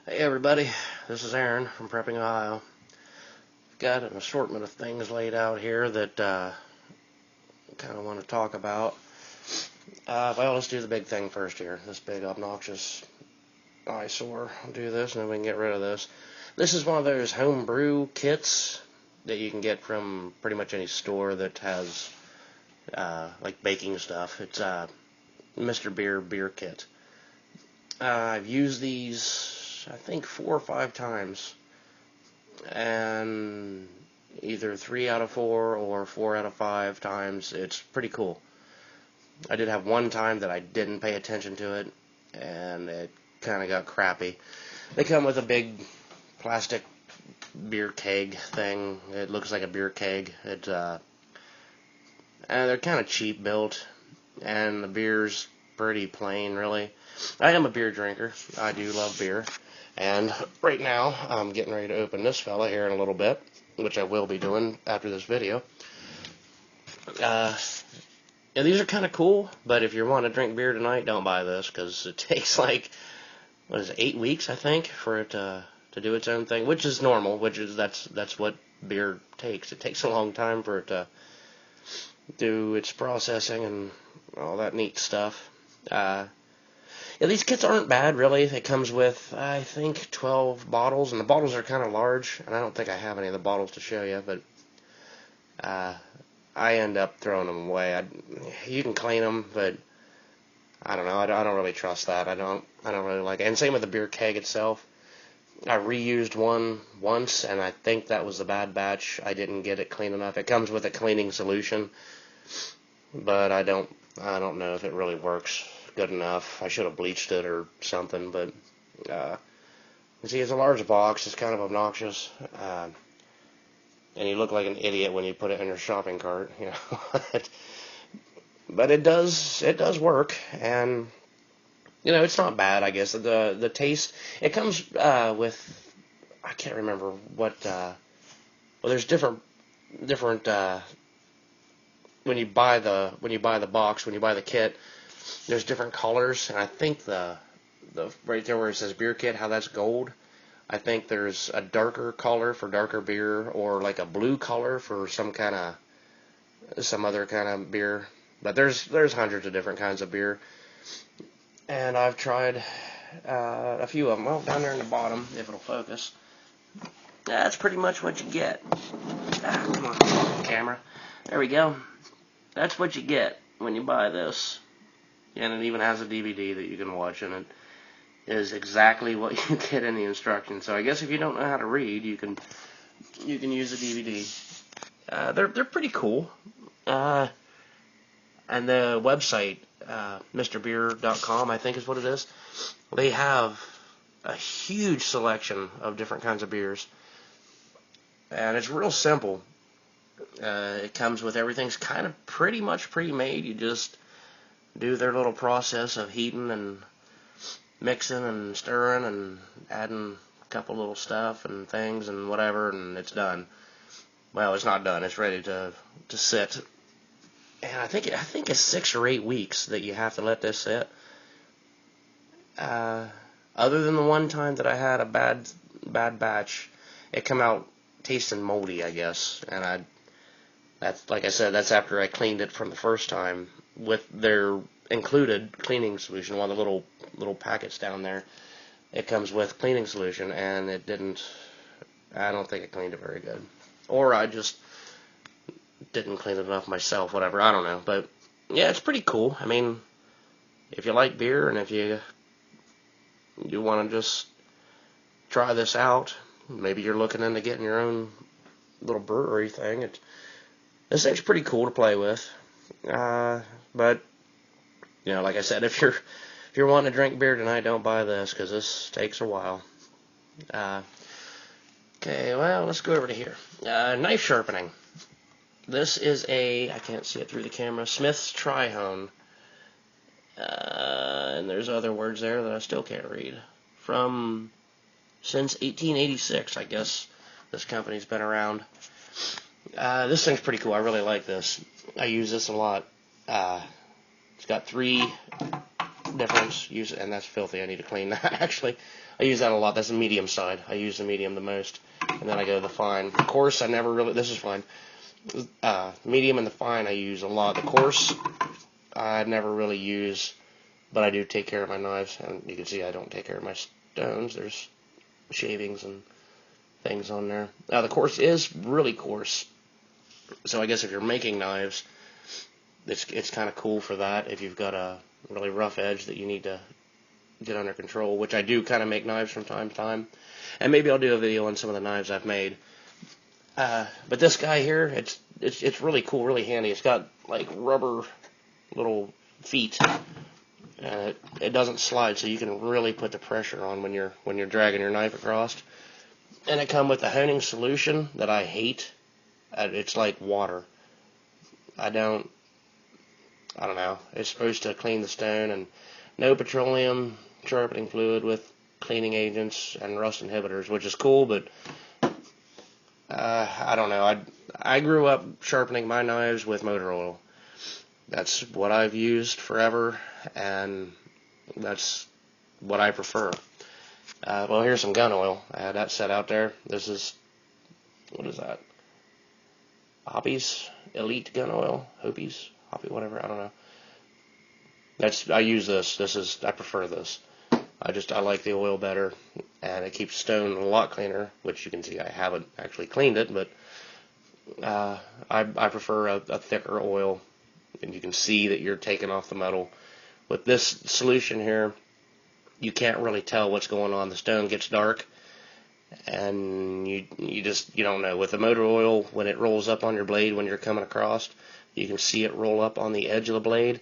Hey everybody, this is Aaron from Prepping, Ohio. Got an assortment of things laid out here that kind of want to talk about. Well, let's do the big thing first here. This big obnoxious eyesore. I'll do this and then we can get rid of this. This is one of those homebrew kits that you can get from pretty much any store that has like baking stuff. It's Mr. Beer kit. I've used these, I think, 4 or 5 times, and either 3 out of 4 or 4 out of 5 times, it's pretty cool. I did have one time that I didn't pay attention to it, and it kind of got crappy. They come with a big plastic beer keg thing. It looks like a beer keg. And they're kind of cheap built, and the beer's pretty plain, really. I am a beer drinker. I do love beer. And right now, I'm getting ready to open this fella here in a little bit, which I will be doing after this video. Yeah, these are kind of cool, but if you want to drink beer tonight, don't buy this, because it takes like, 8 weeks, I think, for it to do its own thing, which is normal, that's what beer takes. It takes a long time for it to do its processing and all that neat stuff. Yeah, these kits aren't bad, really. It comes with, I think, 12 bottles, and the bottles are kind of large, and I don't think I have any of the bottles to show you, but I end up throwing them away. You can clean them, but I don't know. I don't really trust that. I don't really like it. And same with the beer keg itself. I reused one once, and I think that was the bad batch. I didn't get it clean enough. It comes with a cleaning solution, but I don't know if it really works good enough. I should have bleached it or something, but you see, it's a large box. It's kind of obnoxious, and you look like an idiot when you put it in your shopping cart, you know. But it does work, and you know, it's not bad, I guess. The taste, it comes with, I can't remember what. Well, there's different. When you buy the box, when you buy the kit, there's different colors, and I think the right there where it says beer kit, how that's gold. I think there's a darker color for darker beer, or like a blue color for some other kind of beer. But there's hundreds of different kinds of beer, and I've tried a few of them. Well, down there in the bottom, if it'll focus, that's pretty much what you get. Come on, camera. There we go. That's what you get when you buy this. And it even has a DVD that you can watch, and it is exactly what you get in the instructions. So I guess if you don't know how to read, you can use a DVD. They're pretty cool. And the website, MrBeer.com, I think is what it is. They have a huge selection of different kinds of beers, and it's real simple. It comes with everything's kind of pretty much pre-made. You just do their little process of heating and mixing and stirring and adding a couple little stuff and things and whatever, and it's done. Well, it's not done. It's ready to sit. And I think it's 6 or 8 weeks that you have to let this sit. Other than the one time that I had a bad batch, it come out tasting moldy, I guess. And that's, like I said, that's after I cleaned it from the first time with their included cleaning solution. One of the little packets down there, it comes with cleaning solution, and it didn't. I don't think it cleaned it very good, or I just didn't clean it enough myself. Whatever, I don't know. But yeah, it's pretty cool. I mean, if you like beer and if you want to just try this out, maybe you're looking into getting your own little brewery thing. This thing's pretty cool to play with. But you know, like I said, if you're wanting to drink beer tonight, don't buy this, because this takes a while. Okay, well, let's go over to here. Knife sharpening. This is I can't see it through the camera, Smith's Tri-Hone. And there's other words there that I still can't read. Since 1886, I guess this company's been around. This thing's pretty cool. I really like this. I use this a lot. It's got 3 difference. And that's filthy. I need to clean that. Actually, I use that a lot. That's the medium side. I use the medium the most, and then I go to the fine. Of course, I never really. This is fine. Medium and the fine I use a lot. The coarse I never really use, but I do take care of my knives, and you can see I don't take care of my stones. There's shavings and things on there. Now the coarse is really coarse, so I guess if you're making knives, it's kind of cool for that. If you've got a really rough edge that you need to get under control, which I do kind of make knives from time to time, and maybe I'll do a video on some of the knives I've made. But this guy here, it's really cool, really handy. It's got like rubber little feet, and it doesn't slide, so you can really put the pressure on when you're dragging your knife across. And it comes with a honing solution that I hate. It's like water. I don't know. It's supposed to clean the stone, and no petroleum sharpening fluid with cleaning agents and rust inhibitors, which is cool, but I don't know. I grew up sharpening my knives with motor oil. That's what I've used forever, and that's what I prefer. Well, here's some gun oil. I had that set out there. This is, what is that? Hoppy's Elite Gun Oil? Hoppy's? Hoppy, whatever, I don't know. I use this. I prefer this. I like the oil better, and it keeps stone a lot cleaner, which you can see I haven't actually cleaned it, but I prefer a thicker oil, and you can see that you're taking off the metal. With this solution here, you can't really tell what's going on. The stone gets dark, and you don't know. With the motor oil, when it rolls up on your blade when you're coming across, you can see it roll up on the edge of the blade,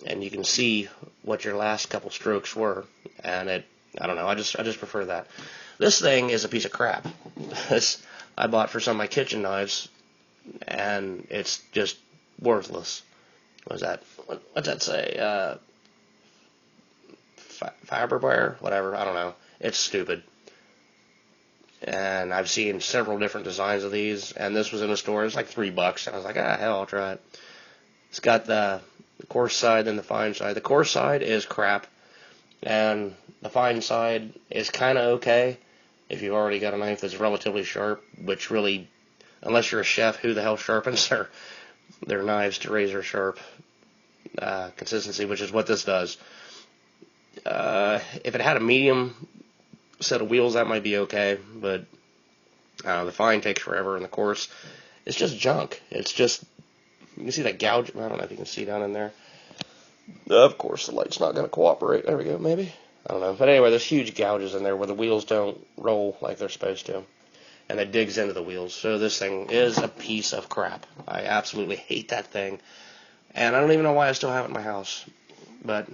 and you can see what your last couple strokes were. And I don't know. I just prefer that. This thing is a piece of crap. This I bought for some of my kitchen knives, and it's just worthless. What's that say? Fiberware, whatever. I don't know. It's stupid. And I've seen several different designs of these, and this was in a store. It was like $3, and I was like, hell, I'll try it. It's got the coarse side and the fine side. The coarse side is crap, and the fine side is kind of okay if you've already got a knife that's relatively sharp, which really, unless you're a chef, who the hell sharpens their knives to razor sharp consistency, which is what this does. If it had a medium set of wheels, that might be okay, but the fine takes forever, and the coarse, it's just junk. It's just, you can see that gouge. I don't know if you can see down in there. Of course, the light's not going to cooperate. There we go, maybe. I don't know. But anyway, there's huge gouges in there where the wheels don't roll like they're supposed to, and it digs into the wheels. So this thing is a piece of crap. I absolutely hate that thing, and I don't even know why I still have it in my house. But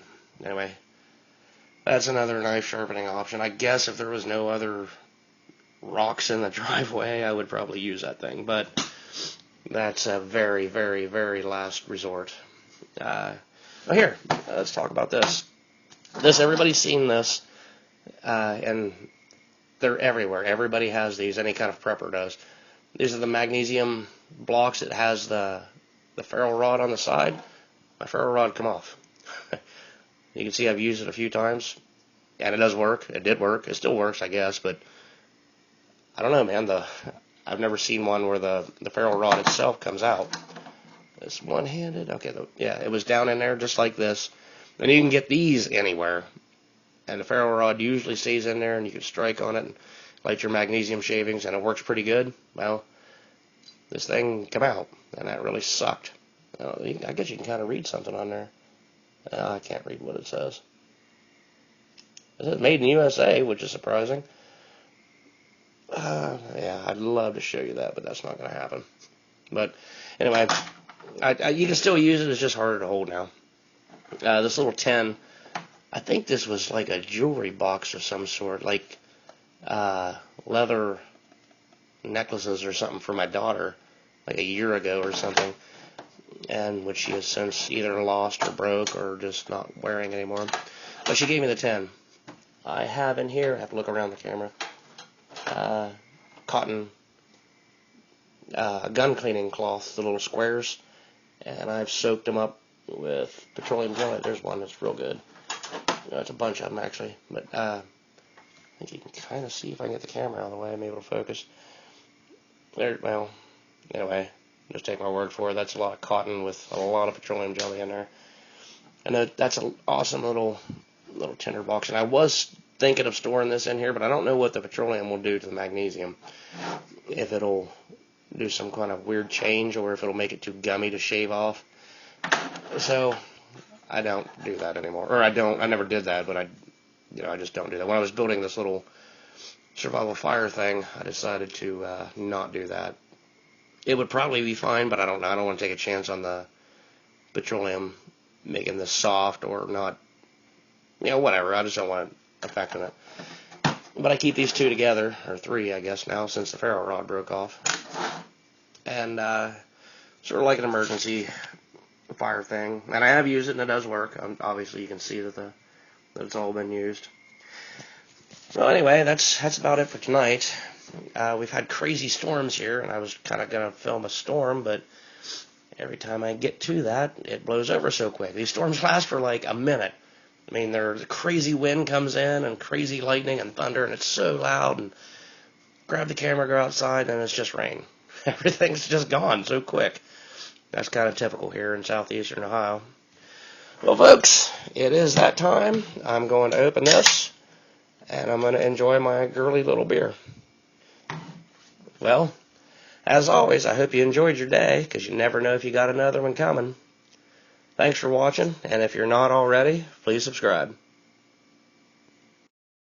anyway, that's another knife sharpening option. I guess if there was no other rocks in the driveway, I would probably use that thing. But that's a very, very, very last resort. Here, let's talk about this. Everybody's seen this, and they're everywhere. Everybody has these. Any kind of prepper does. These are the magnesium blocks. It has the ferrule rod on the side. My ferrule rod come off. You can see I've used it a few times, and it does work. It did work. It still works, I guess, but I don't know, man. I've never seen one where the ferrule rod itself comes out. It's one-handed. Okay, yeah, it was down in there just like this. And you can get these anywhere, and the ferrule rod usually stays in there, and you can strike on it and light your magnesium shavings, and it works pretty good. Well, this thing came out, and that really sucked. I guess you can kind of read something on there. I can't read what it says. It says made in the USA, which is surprising. Yeah, I'd love to show you that, but that's not going to happen. But anyway, you can still use it. It's just harder to hold now. This little tin, I think this was like a jewelry box of some sort, like leather necklaces or something for my daughter, like a year ago or something, and which she has since either lost or broke or just not wearing anymore. But she gave me the 10. I have in here, I have to look around the camera, cotton gun cleaning cloth, the little squares, and I've soaked them up with petroleum jelly. There's one that's real good. That's a bunch of them, actually. But I think you can kind of see if I can get the camera out of the way. I'm able to focus. There, well, anyway, just take my word for it. That's a lot of cotton with a lot of petroleum jelly in there. And that's an awesome little tinder box. And I was thinking of storing this in here, but I don't know what the petroleum will do to the magnesium. If it'll do some kind of weird change, or if it'll make it too gummy to shave off. So I don't do that anymore. Or I never did that, but I just don't do that. When I was building this little survival fire thing, I decided to not do that. It would probably be fine, but I don't know. I don't want to take a chance on the petroleum making this soft or not. Whatever. I just don't want it affecting it. But I keep these two together, or three, I guess, now, since the ferro rod broke off. And sort of like an emergency fire thing. And I have used it, and it does work. Obviously, you can see that it's all been used. So anyway, that's about it for tonight. We've had crazy storms here, and I was kind of going to film a storm, but every time I get to that, it blows over so quick. These storms last for like a minute. I mean, there's a crazy wind comes in, and crazy lightning and thunder, and it's so loud, and grab the camera, go outside, and it's just rain. Everything's just gone so quick. That's kind of typical here in southeastern Ohio. Well, folks, it is that time. I'm going to open this, and I'm going to enjoy my girly little beer. Well, as always, I hope you enjoyed your day, because you never know if you got another one coming. Thanks for watching, and if you're not already, please subscribe.